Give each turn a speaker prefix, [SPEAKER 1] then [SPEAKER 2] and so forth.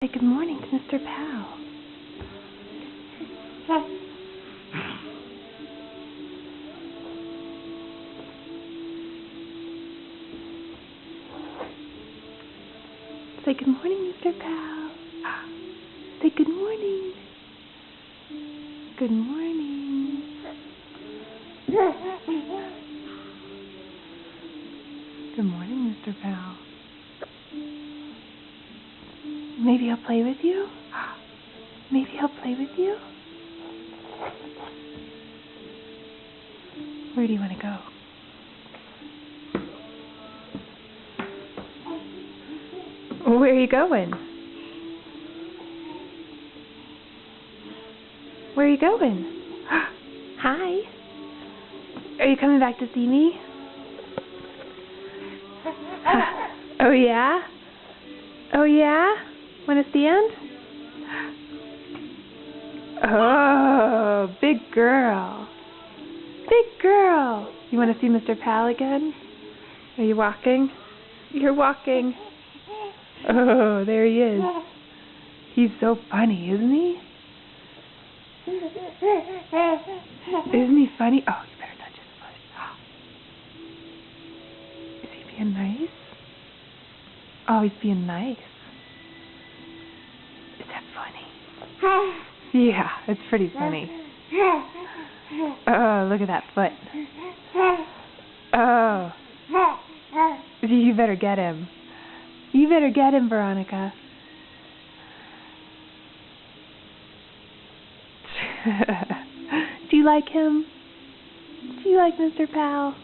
[SPEAKER 1] Say good morning to Mr. Powell. Say good morning, Mr. Powell. Say good morning. Good morning. Good morning, Mr. Powell. Maybe he'll play with you? Maybe he'll play with you? Where do you want to go? Where are you going? Where are you going? Hi. Are you coming back to see me? Oh yeah? Oh yeah? Want to stand? Oh, big girl. Big girl. You want to see Mr. Powell again? Are you walking? You're walking. Oh, there he is. He's so funny, isn't he? Isn't he funny? Oh, you better touch his foot. Is he being nice? Oh, he's being nice. Is that funny? Yeah, it's pretty funny. Oh, look at that foot. Oh. You better get him. You better get him, Veronica. Do you like him? Do you like Mr. Powell?